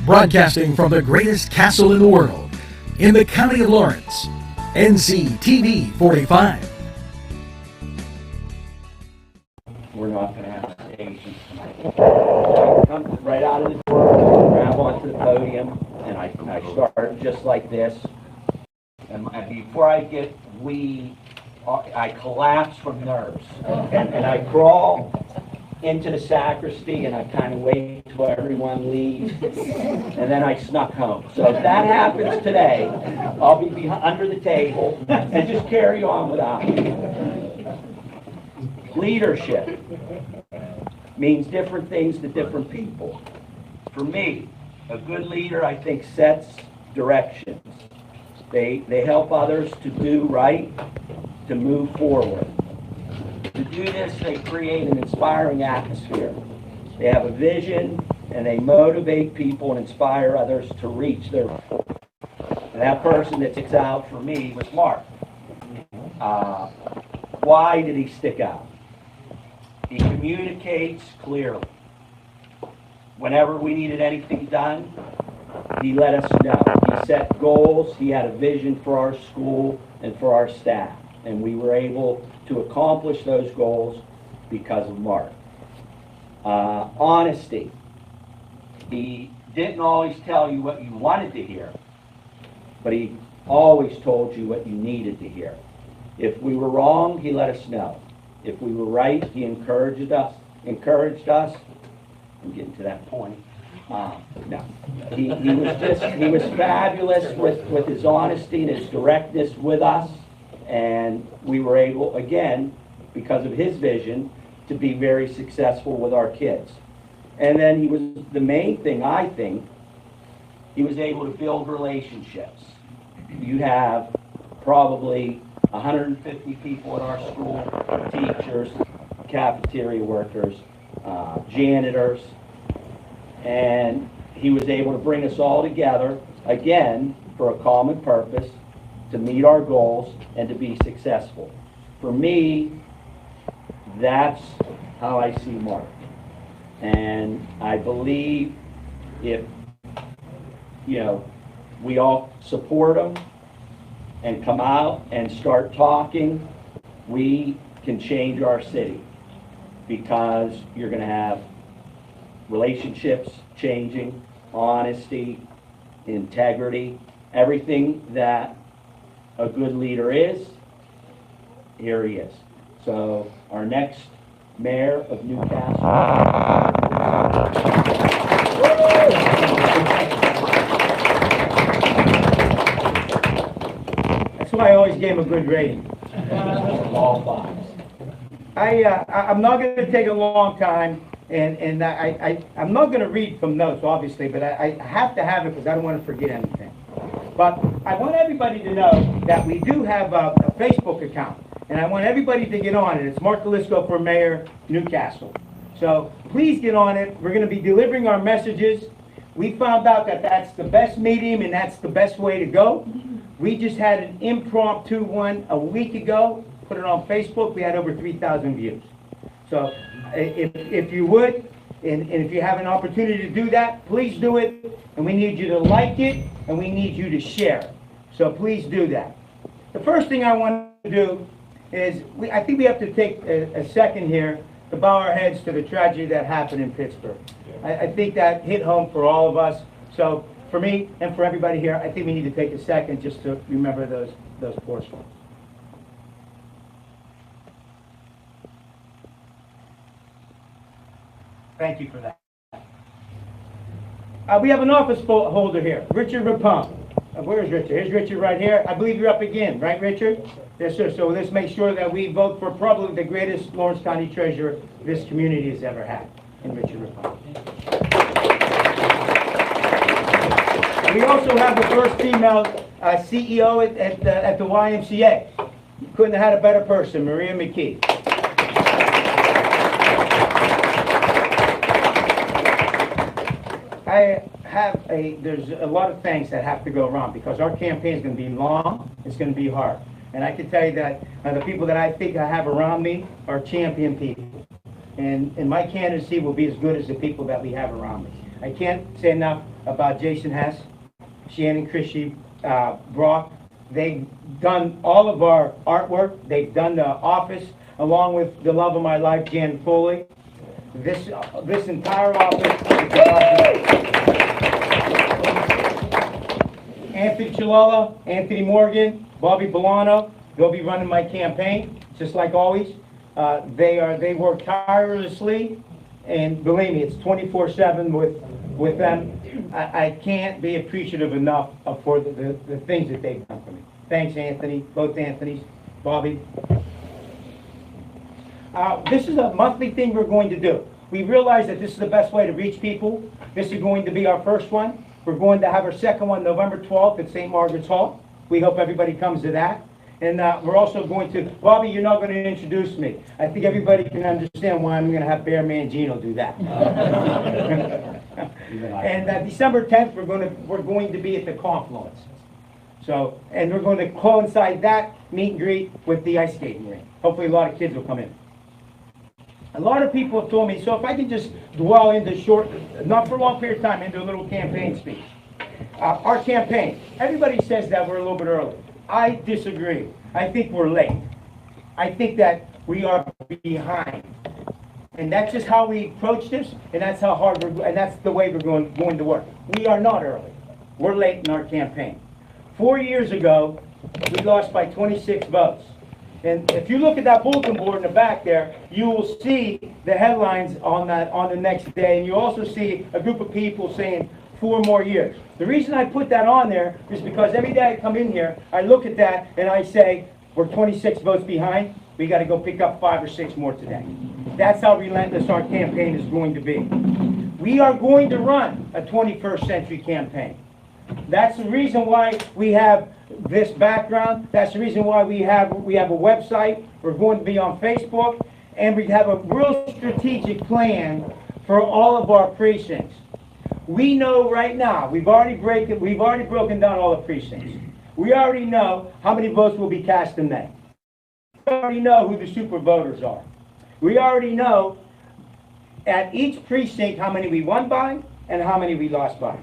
Broadcasting from the greatest castle in the world, in the county of Lawrence, NCTV45. We're not going to have stations tonight. I come right out of the door, grab onto the podium, and I start just like this. And before I get I collapse from nerves. And I crawl into the sacristy, and I kind of wait till everyone leaves, and then I snuck home. So if that happens today, I'll be under the table and just carry on without me. Leadership means different things to different people. For me, a good leader, I think, sets directions. They help others to do right, to move forward. To do this, they create an inspiring atmosphere. They have a vision, and they motivate people and inspire others to reach their goal. And that person that sticks out for me was Mark. Why did he stick out? He communicates clearly. Whenever we needed anything done, he let us know. He set goals. He had a vision for our school and for our staff. And we were able to accomplish those goals because of Mark. Honesty. He didn't always tell you what you wanted to hear, but he always told you what you needed to hear. If we were wrong, he let us know. If we were right, he encouraged us. I'm getting to that point. No. He was fabulous with his honesty and his directness with us. And we were able, again, because of his vision, to be very successful with our kids. And then he was, the main thing, I think, he was able to build relationships. You have probably 150 people in our school, teachers, cafeteria workers, janitors, and he was able to bring us all together, again, for a common purpose, to meet our goals and to be successful. For me, that's how I see Mark. And I believe if, we all support him and come out and start talking, we can change our city, because you're going to have relationships changing, honesty, integrity, everything that a good leader is, here he is. So our next mayor of Newcastle. That's why I always gave him a good rating. All fives. I'm not going to take a long time, and I'm not going to read from notes, obviously, but I have to have it because I don't want to forget anything. But I want everybody to know that we do have a Facebook account, and I want everybody to get on it. It's Mark Elisco for Mayor Newcastle. So please get on it. We're going to be delivering our messages. We found out that that's the best medium and that's the best way to go. We just had an impromptu one a week ago, put it on Facebook. We had over 3,000 views. So if you would, and if you have an opportunity to do that, please do it. And we need you to like it, and we need you to share it. So please do that. The first thing I want to do is, I think we have to take a second here to bow our heads to the tragedy that happened in Pittsburgh. I think that hit home for all of us. So for me and for everybody here, I think we need to take a second just to remember those poor souls. Thank you for that. We have an office holder here, Richard Rapone. Where is Richard? Here's Richard right here. I believe you're up again, right, Richard? Yes, sir. So let's make sure that we vote for probably the greatest Lawrence County treasurer this community has ever had, in Richard Rapone. We also have the first female CEO at the YMCA. Couldn't have had a better person, Maria McKee. There's a lot of things that have to go wrong because our campaign is going to be long, it's going to be hard. And I can tell you that the people that I think I have around me are champion people. And my candidacy will be as good as the people that we have around me. I can't say enough about Jason Hess, Shannon Christie, Brock. They've done all of our artwork. They've done the office, along with the love of my life, Jan Foley. This entire office. Anthony Chilala, Anthony Morgan, Bobby Bolano, they'll be running my campaign, just like always. They work tirelessly, and believe me, it's 24/7 with them. I can't be appreciative enough for the things that they've done for me. Thanks, Anthony, both Anthonys, Bobby. This is a monthly thing we're going to do. We realize that this is the best way to reach people. This is going to be our first one. We're going to have our second one November 12th at St. Margaret's Hall. We hope everybody comes to that. And we're also going to, Bobby, you're not going to introduce me. I think everybody can understand why I'm going to have Bear Mangino do that. And December 10th, we're going to be at the Confluence. So, and we're going to coincide that meet and greet with the ice skating rink. Hopefully a lot of kids will come in. A lot of people have told me, so if I can just dwell into short, not for a long period of time, into a little campaign speech. Our campaign, everybody says that we're a little bit early. I disagree. I think we're late. I think that we are behind. And that's just how we approach this, and that's how hard and that's the way we're going to work. We are not early. We're late in our campaign. 4 years ago, we lost by 26 votes. And if you look at that bulletin board in the back there, you will see the headlines on the next day, and you also see a group of people saying 4 more years. The reason I put that on there is because every day I come in here, I look at that and I say, we're 26 votes behind, we got to go pick up 5 or 6 more today. That's how relentless our campaign is going to be. We are going to run a 21st century campaign. That's the reason why we have this background. That's the reason why we have a website. We're going to be on Facebook, and we have a real strategic plan for all of our precincts. We know right now, we've already broken down all the precincts. We already know how many votes will be cast in May. We already know who the super voters are. We already know at each precinct how many we won by and how many we lost by.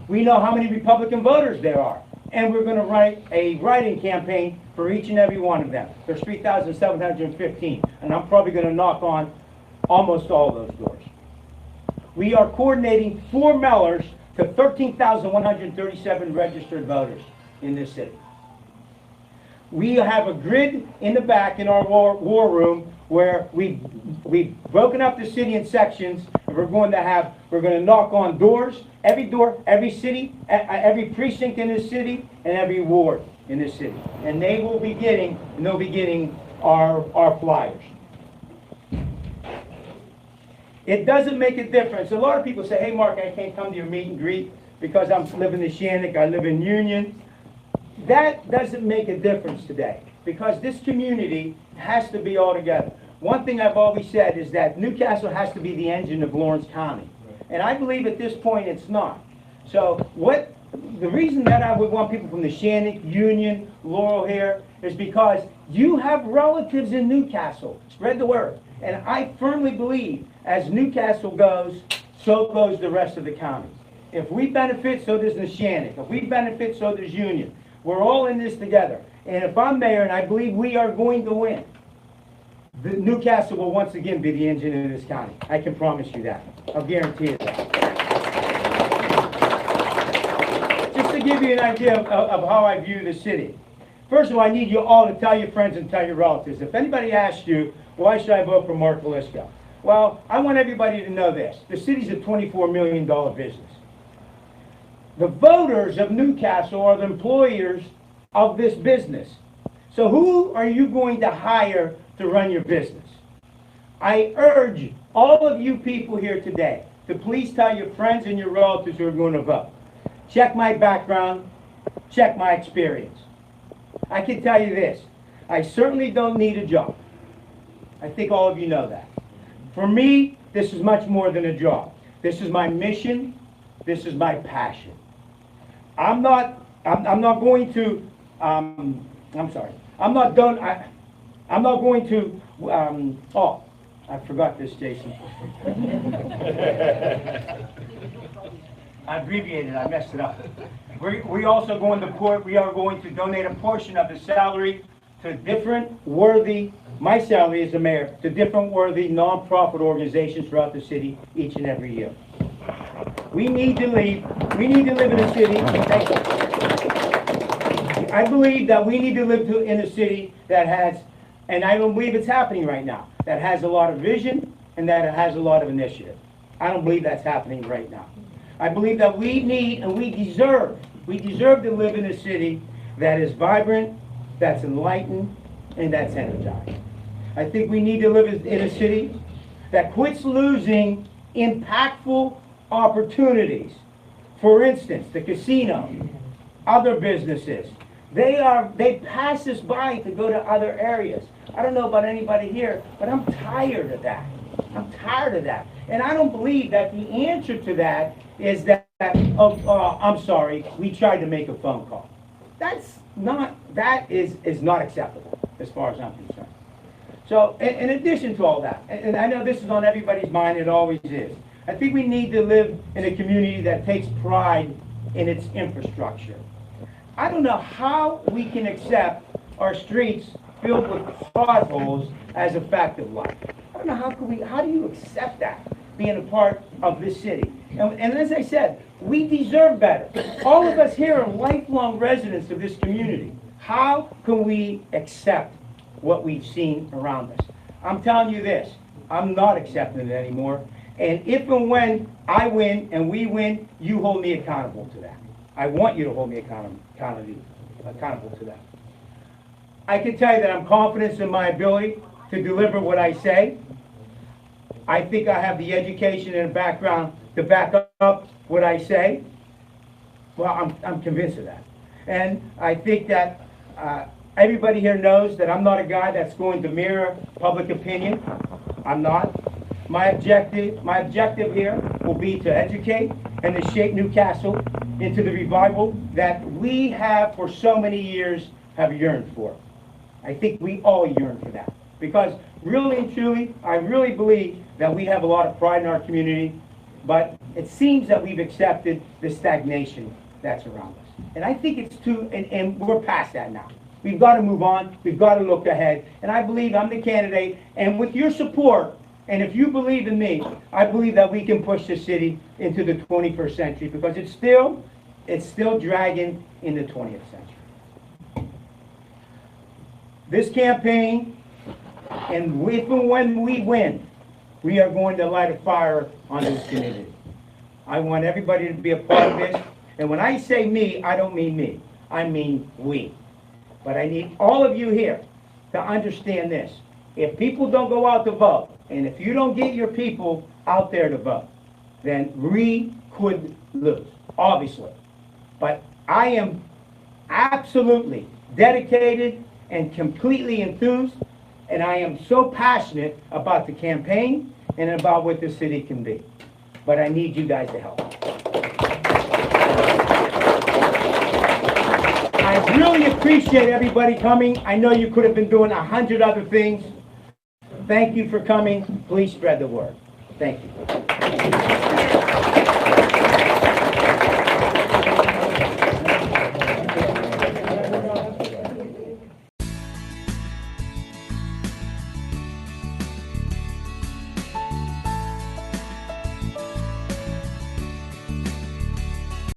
We know how many Republican voters there are, and we're going to write a write-in campaign for each and every one of them. There's 3,715, and I'm probably going to knock on almost all of those doors. We are coordinating 4 mailers to 13,137 registered voters in this city. We have a grid in the back in our war room where we've broken up the city in sections, and we're going to knock on doors, every city, every precinct in this city, and every ward in this city. And they'll be getting our flyers. It doesn't make a difference. A lot of people say, hey Mark, I can't come to your meet and greet because I'm living in Shannick, I live in Union. That doesn't make a difference today, because this community has to be all together. One thing I've always said is that Newcastle has to be the engine of Lawrence County. And I believe at this point it's not. So the reason that I would want people from the Shannick, Union, Laurel here is because you have relatives in Newcastle. Spread the word. And I firmly believe as Newcastle goes, so goes the rest of the county. If we benefit, so does Neshannock. If we benefit, so does Union. We're all in this together. And if I'm mayor, and I believe we are going to win, Newcastle will once again be the engine of this county. I can promise you that. I'll guarantee you that. Just to give you an idea of how I view the city. First of all, I need you all to tell your friends and tell your relatives. If anybody asks you, why should I vote for Mark Elisco? Well, I want everybody to know this. The city's a $24 million business. The voters of Newcastle are the employers of this business. So who are you going to hire to run your business? I urge all of you people here today to please tell your friends and your relatives who are going to vote. Check my background, check my experience. I can tell you this, I certainly don't need a job. I think all of you know that. For me, this is much more than a job. This is my mission, this is my passion. I'm not going to I forgot this, Jason. I abbreviated, I messed it up. We also we are going to donate a portion of the salary to different worthy, my salary as the mayor, to different worthy nonprofit organizations throughout the city each and every year. We need to live in a city, thank you. I believe that we need to live in a city that has, and I don't believe it's happening right now, that has a lot of vision and that it has a lot of initiative. I don't believe that's happening right now. I believe that we need and we deserve to live in a city that is vibrant, that's enlightened, and that's energized. I think we need to live in a city that quits losing impactful opportunities. For instance, the casino, other businesses, they pass us by to go to other areas. I don't know about anybody here, but I'm tired of that. I'm tired of that. And I don't believe that the answer to that is that, I'm sorry, we tried to make a phone call. That is not acceptable as far as I'm concerned. So, in addition to all that, and I know this is on everybody's mind, it always is, I think we need to live in a community that takes pride in its infrastructure. I don't know how we can accept our streets filled with potholes as a fact of life. I don't know how do you accept that, being a part of this city? And as I said, we deserve better. All of us here are lifelong residents of this community. How can we accept what we've seen around us? I'm telling you this, I'm not accepting it anymore. And if and when I win and we win, you hold me accountable to that. I want you to hold me accountable to that. I can tell you that I'm confident in my ability to deliver what I say. I think I have the education and background to back up what I say. Well, I'm convinced of that. And I think that everybody here knows that I'm not a guy that's going to mirror public opinion. I'm not. My objective here will be to educate and to shape Newcastle into the revival that we have for so many years have yearned for. I think we all yearn for that. Because really and truly, I really believe that we have a lot of pride in our community, but it seems that we've accepted the stagnation that's around us. And I think it's and we're past that now. We've got to move on, we've got to look ahead, and I believe I'm the candidate, and with your support, and if you believe in me, I believe that we can push the city into the 21st century, because it's still dragging in the 20th century. This campaign, and if and when we win, we are going to light a fire on this community. I want everybody to be a part of this. And when I say me, I don't mean me. I mean we. But I need all of you here to understand this. If people don't go out to vote, and if you don't get your people out there to vote, then we could lose, obviously. But I am absolutely dedicated and completely enthused, and I am so passionate about the campaign and about what this city can be. But I need you guys to help. I really appreciate everybody coming. I know you could have been doing 100 other things. Thank you for coming. Please spread the word. Thank you.